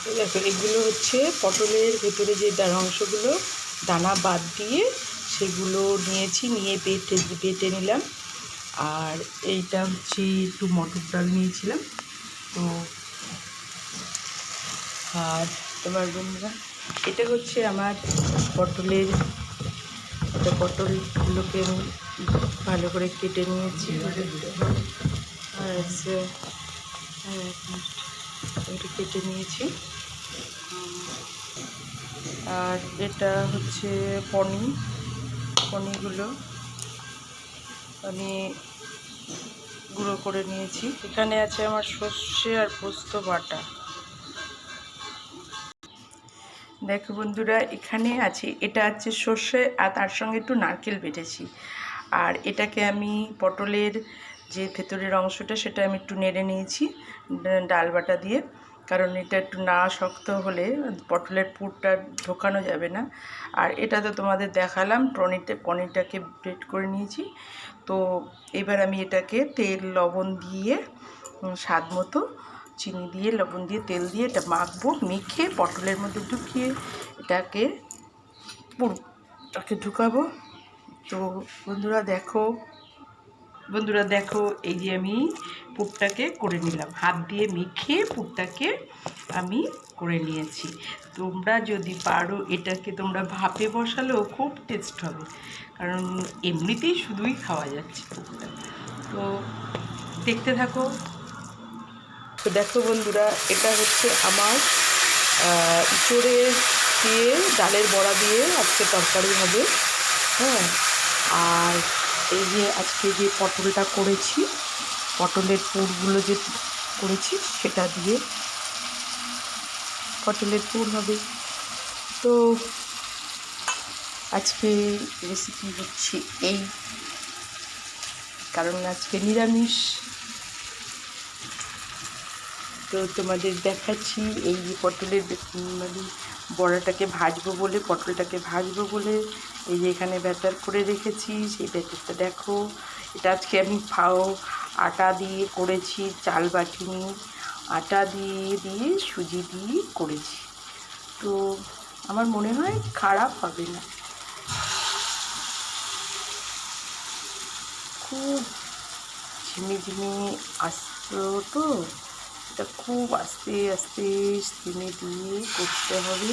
এই দেখো, এগুলো হচ্ছে পটলের ভেতরে যে অংশগুলো দানা বাদ দিয়ে সেগুলো নিয়েছি, নিয়ে বেটে নিলাম। আর এইটা হচ্ছে একটু মটর ডাল নিয়েছিলাম। তো আর তোমার বন্ধুরা, এটা হচ্ছে আমার পটলের, এটা পটলগুলোকে আমি ভালো করে কেটে নিয়েছি। আর হচ্ছে এটা কেটে নিয়েছি। আর এটা হচ্ছে পনিরগুলো আমি গুঁড়ো করে নিয়েছি। এখানে আছে আমার সর্ষে আর পোস্ত বাটা। দেখো বন্ধুরা, এখানে আছে, এটা আছে সর্ষে আর তার সঙ্গে একটু নারকেল বেটেছি। আর এটাকে আমি পটলের যে ভেতরের অংশটা সেটা আমি একটু নেড়ে নিয়েছি ডাল বাটা দিয়ে, কারণ এটা একটু না শক্ত হলে পটলের পুরটা ঢোকানো যাবে না। আর এটা তো তোমাদের দেখালাম, পনিরটাকে ব্রেড করে নিয়েছি। তো এবার আমি এটাকে তেল লবণ দিয়ে স্বাদ মতো চিনি দিয়ে লবণ দিয়ে তেল দিয়ে এটা মাখবো, মেখে পটলের মধ্যে ঢুকিয়ে এটাকে পুরটাকে ঢুকাবো। তো বন্ধুরা দেখো, এই যে আমি পুরটাকে করে নিলাম, হাত দিয়ে মেখে পুরটাকে আমি করে নিয়েছি। তোমরা যদি পারো এটাকে তোমরা ভাপে বসালেও খুব টেস্ট হবে, কারণ এমনিতেই শুধুই খাওয়া যাচ্ছে পুরটা। তো দেখতে থাকো। তো দেখো বন্ধুরা, এটা হচ্ছে আমার ইঁচড়ে দিয়ে ডালের বড়া দিয়ে আজকে তরকারি হবে। হ্যাঁ, আর এই যে আজকে যে পটলটা করেছি, পটলের পুরগুলো যে করেছি সেটা দিয়ে পটলের পুর হবে। তো আজকে রেসিপি হচ্ছে এই, কারণ আজকে নিরামিষ। তো তোমাদের দেখাচ্ছি এই যে পটলের মানে বড়াটাকে পটলটাকে ভাজবো বলে এই যে এখানে ব্যাটার করে রেখেছি। সেই ব্যাটারটা দেখো, এটা আজকে আমি আটা দিয়ে করেছি, চাল বাটিনি, আটা দিয়ে সুজি দিয়ে করেছি। তো আমার মনে হয় খারাপ হবে না। খুব ঝিমিঝিমি আসতো, তো এটা খুব আস্তে আস্তে স্টিমে দিয়ে করতে হবে।